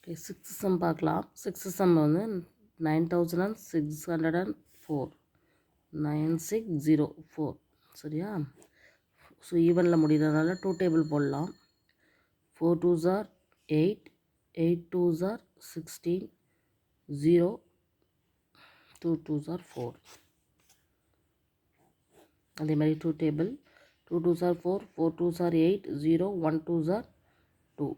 Okay, sixth some பார்க்கலாம். Sixth some வந்து 9604 9604 சரியா. ஸோ ஈவனில் முடிகிறதுனால 2 டேபிள் போடலாம். 4 2s are 8, 8 2s are 16, 0 2 2s are 4. அதே மாதிரி 2 table 2 2s are 4, 4 2s are 8, 0 1 2s are 2.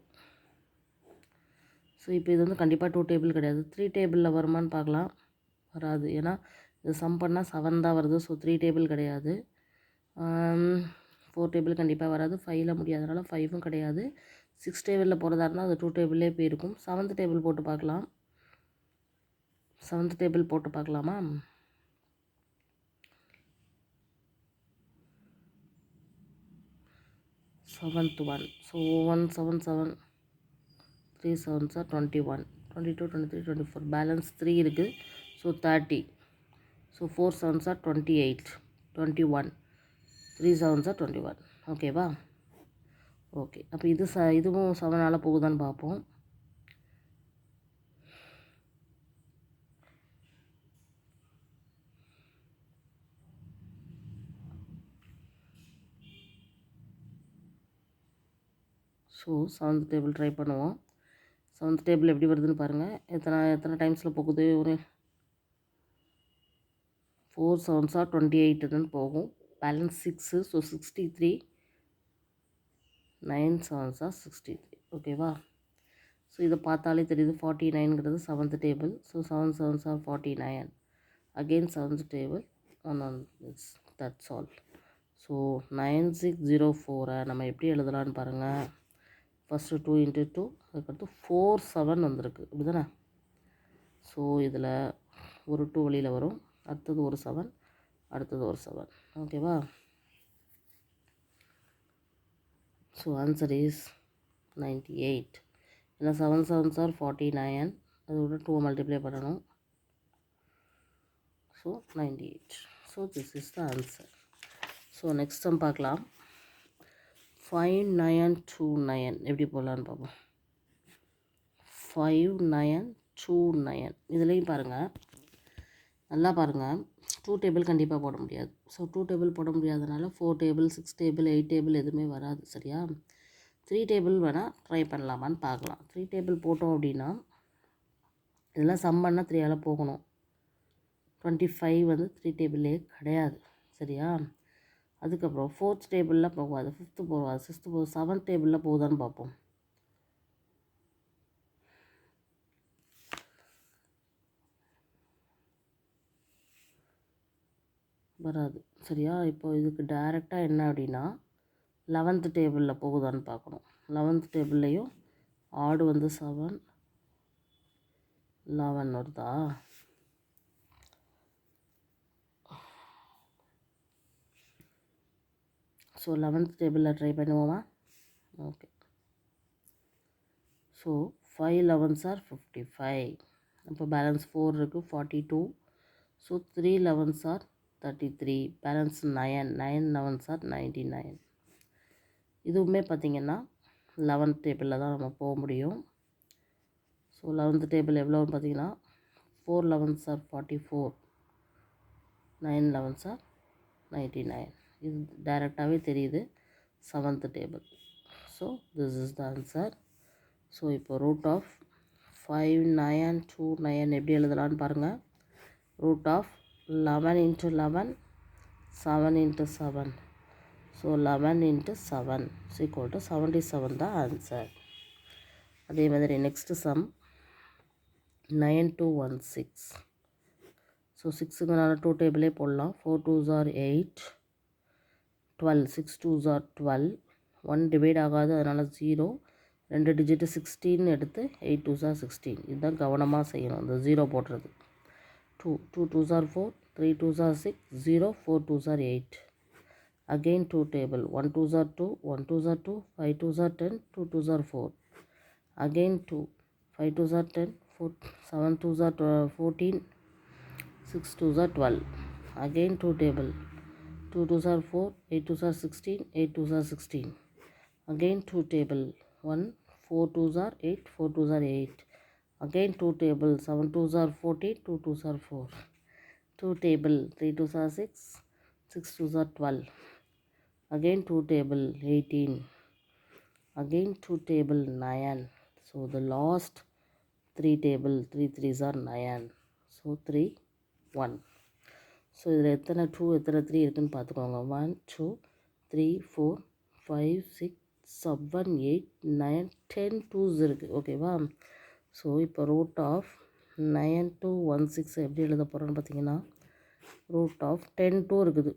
So இப்போ இது வந்து கண்டிப்பாக 2 டேபிள் கிடையாது. 3 டேபிளில் வருமானு பார்க்கலாம். வராது, ஏன்னா இது சம் பண்ணால் 7 தான் வருது. ஸோ 3 டேபிள் கிடையாது. 4 டேபிள் கண்டிப்பாக வராது. 5ல் முடியாதனால 5ம் கிடையாது. 6 டேபிளில் போகிறதா இருந்தால் அது 2 டேபிளே போயிருக்கும். 7th டேபிள் போட்டு பார்க்கலாம். 7th டேபிள் போட்டு பார்க்கலாமா? Seventh 1. So 1 7 7 3 7s are 21, 22 23 24. Balance 3 இருக்குது. So 30. So 4 7s are 28, 21, 3 7s are 21. ஓகேவா? ஓகே, அப்போ இதுவும் 7ஆல் போகுதான்னு பார்ப்போம். ஸோ 7th டேபிள் ட்ரை பண்ணுவோம். 7th டேபிள் எப்படி வருதுன்னு பாருங்கள். எத்தனை டைம்ஸில் போகுது? ஒரு 4 7s are 28 போகும். பேலன்ஸ் 6. So 63, 9 7s are 63. ஓகேவா? ஸோ இதை பார்த்தாலே தெரியுது 49ங்கிறது 7th table. So 7 7s are 49. Again 7th table 1 on this. That's all. So 9604 நம்ம எப்படி எழுதலான்னு பாருங்கள். ஃபஸ்ட்டு 2 × 2, அதுக்கடுத்து 4 7 வந்திருக்கு, இப்படி தானே? ஸோ இதில் ஒரு 2 வெளியில் வரும். அடுத்தது ஒரு 7, அடுத்தது ஒரு 7. ஓகேவா? So answer is 98. ஏன்னா 7 7s are 49. அதோட 2 மல்டிப்ளை பண்ணணும். So 98. So this is the answer. So next sum பார்க்கலாம். 5929 எப்படி போடலான்னு பார்ப்போம். 5929 இதுலேயும் பாருங்கள், நல்லா பாருங்கள். 2 டேபிள் கண்டிப்பாக போட முடியாது. ஸோ 2 டேபிள் போட முடியாதனால 4 டேபிள் 6 டேபிள் 8 டேபிள் எதுவுமே வராது. சரியா? 3 டேபிள் வேணால் ட்ரை பண்ணலாமான்னு பார்க்கலாம். 3 டேபிள் போட்டோம் அப்படின்னா இதெல்லாம் சம் பண்ணால் 3ஆல் போகணும். 25 வந்து 3 டேபிளே கிடையாது. சரியா? அதுக்கப்புறம் 4th டேபிளில் போகாது, 5th போகாது, 6th போகாது, 7th டேபிளில் போகுதான்னு பார்ப்போம். வராது. சரியா? இப்போ இதுக்கு டைரெக்டாக என்ன அப்படின்னா 11th டேபிளில் போகுதான்னு பார்க்கணும். 11th டேபிள்லேயும் ஆடு வந்து 7 11 வருதா? ஸோ 11th டேபிளில் ட்ரை பண்ணுவோமா? ஓகே. So 5 11s are 55. அப்போ பேலன்ஸ் 4 இருக்குது, 42. So 3 11s are 33. Balance 9, 9 11s are 99. இதுவுமே பார்த்திங்கன்னா 11th டேபிளில் தான் நம்ம போக முடியும். ஸோ 11th டேபிள் எவ்வளோன்னு பார்த்தீங்கன்னா 4 11s are 44, 9 11s are 99. இது டைரெக்டாகவே தெரியுது 7th table. So this is the answer. So இப்போ ரூட் ஆஃப் 5929 எப்படி எழுதலான்னு பாருங்கள். Root of 11 × 11, 7 × 7. ஸோ 11 × 7 = 77 தான் ஆன்சர். அதே மாதிரி நெக்ஸ்ட்டு சம் 9216. ஸோ 6ங்கனால 2 டேபிளே போடலாம். 4 2s are 8, 12, 6 2s are 12. 1 divide ஆகாது, அதனால் 0. 2 டிஜிட்டு 16 எடுத்து 8 2s are 16. இதுதான் கவனமாக செய்யணும், இந்த 0 போடுறது. 2 2 2s are 4, 3 2s are 6, 0 4 2s are 8. Again 2 table, 1 2s are 2, 1 2s are 2, 5 2s are 10, 2 2s are 4. Again 2, 5 2s are 10, 7 2s are 14, 6 2s are 12. Again 2 table, 2 2s are 4, 8 2s are 16, 8 2s are 16. Again 2 table, 1 4 2s are 8, 4 2s are 8. Again 2 table, 7 2s are 14, 2 2s are 4. 2 table, 3 2s are 6, 6 2s are 12. Again 2 table, 18. Again 2 table, 9. So the last 3 table, 3 3s are 9. So 3 1. So இதில் எத்தனை 2 எத்தனை 3 இருக்குதுன்னு பார்த்துக்கோங்க. 1 2 3 4 5 6 7 8 9 10 2s இருக்குது. ஓகேவா? So இப்போ root of 9 to 16 எப்படி எழுத போகிறோன்னு பார்த்தீங்கன்னா, ரூட் ஆஃப் 10 2 இருக்குது.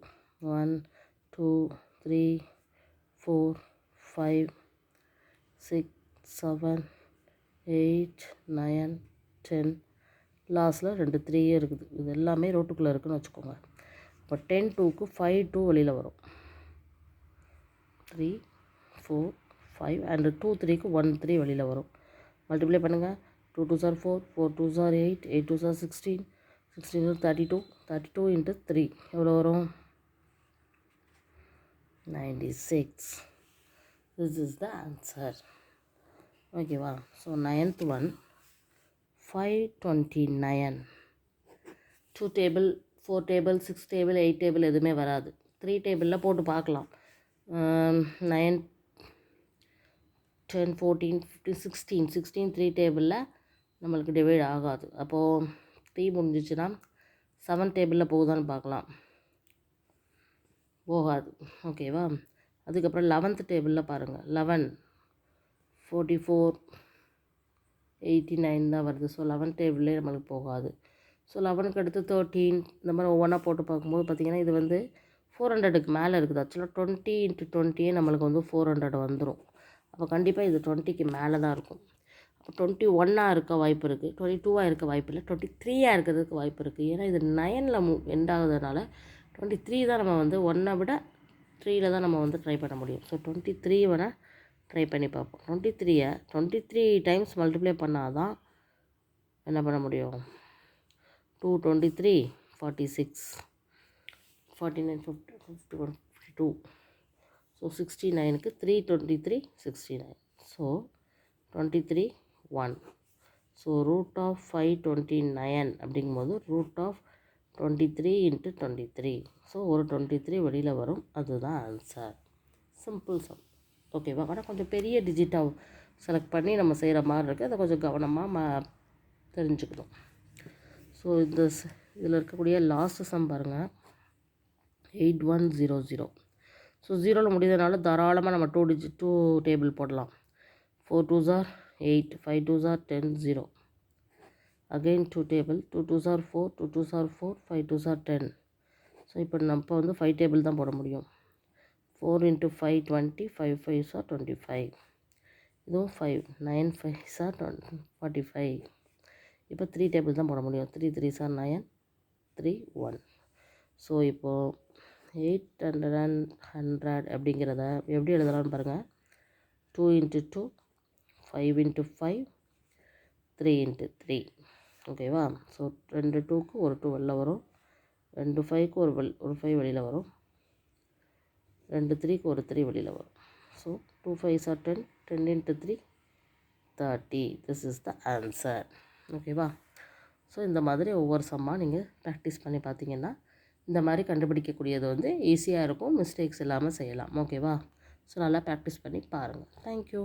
1 2 3 4 5 6 7 8 9 10. லாஸ்ட்டில் 2 3 இருக்குது. இது எல்லாமே ரூட்டுக்குள்ளே இருக்குதுன்னு வச்சுக்கோங்க. இப்போ 10 2க்கு 5 2 வெளியில் வரும். 3 4 5 அண்டு 2 3க்கு 1 3 வெளியில் வரும். மல்டிப்ளை பண்ணுங்கள். 2 2s are 4, 4 2s are 8, 8 2s are 16, 16 is 32, 32 into 3 எவ்வளோ வரும்? 96. This is the answer. ஓகேவா? So 9th one 529. 2 table, 4 table, 6 table, 8 table எதுவுமே வராது. 3 டேபிளில் போட்டு பார்க்கலாம். 9 10 14 15 16 16 3 டேபிளில் நம்மளுக்கு டிவைட் ஆகாது. அப்போது 3 முடிஞ்சிச்சுன்னா 7 டேபிளில் போகுதான்னு பார்க்கலாம். போகாது. ஓகேவா? அதுக்கப்புறம் 11th டேபிளில் பாருங்கள். 11 44 89 தான் வருது. ஸோ 11 டேபிளே நம்மளுக்கு போகாது. ஸோ 11க்கு அடுத்து 13 இந்த மாதிரி ஒவ்வொன்றா போட்டு பார்க்கும்போது பார்த்திங்கன்னா இது வந்து 400க்கு மேலே இருக்குது. ஆக்சுவலாக 20 into 20 நம்மளுக்கு வந்து 400 வந்துடும். அப்போ கண்டிப்பாக இது 20க்கு மேலே தான் இருக்கும். அப்போ 21 இருக்க வாய்ப்பு இருக்குது, 22 இருக்க வாய்ப்பு இல்லை, 23 இருக்கிறதுக்கு வாய்ப்பு இருக்குது. ஏன்னா இது 9ல் எண்ட் ஆகுதுனால 23 தான் நம்ம வந்து 1 விட 3ல் தான் நம்ம வந்து ட்ரை பண்ண முடியும். ஸோ 23 வேணால் ட்ரை பண்ணி பார்ப்போம். 23 டைம்ஸ் மல்டிப்ளை பண்ணால் தான் என்ன பண்ண முடியும்? 2 23 46 49 50 51 52. ஸோ 69க்கு 3 23 69. ஸோ 23 1. ஸோ ரூட் ஆஃப் 529 அப்படிங்கும்போது ரூட் ஆஃப் 23 into 23. ஸோ ஒரு 23 வெளியில் வரும். அதுதான் ஆன்சர். Simple some. ஓகேவா? ஆனால் கொஞ்சம் பெரிய டிஜிட்டாக செலக்ட் பண்ணி நம்ம செய்கிற மாதிரி இருக்குது. அதை கொஞ்சம் கவனமாக தெரிஞ்சுக்கணும். ஸோ இதில் இருக்கக்கூடிய லாஸ்ட் சம் பாருங்கள். 8100. ஸோ 0ல் முடியறதுனால தாராளமாக நம்ம 2 டேபிள் போடலாம். 4 2s are 8, 5 2s are 10 0. Again 2 table, 2 2s are 4, 2 2s are 4, 5 2s are 10. So இப்போ நம்ம வந்து 5 டேபிள் தான் போட முடியும். 4 into 5 20, 5 5s are 25. இதுவும் 5, 9 5s are 45. இப்போ 3 டேபிள் தான் போட முடியும். 3 3s are 9, 3 1. ஸோ இப்போது 800 அப்படிங்கிறத எப்படி எழுதலாம்னு பாருங்கள். 2 into 2, 5 into 5, 3 into 3. ஓகேவா? ஸோ 2 2க்கு ஒரு 2 வெளில வரும், 2 5க்கு ஒரு 5 வெளியில் வரும், 2 3க்கு ஒரு 3 வெளியில் வரும். So 2 5s are 10, 10 into 3 30. This is the answer. ஓகேவா? ஸோ இந்த மாதிரி ஒவ்வொரு சம்மாக நீங்கள் ப்ராக்டிஸ் பண்ணி பார்த்தீங்கன்னா இந்த மாதிரி கண்டுபிடிக்கக்கூடியது வந்து ஈஸியாக இருக்கும். மிஸ்டேக்ஸ் இல்லாமல் செய்யலாம். ஓகேவா? ஸோ நல்லா ப்ராக்டிஸ் பண்ணி பாருங்கள். தேங்க்யூ.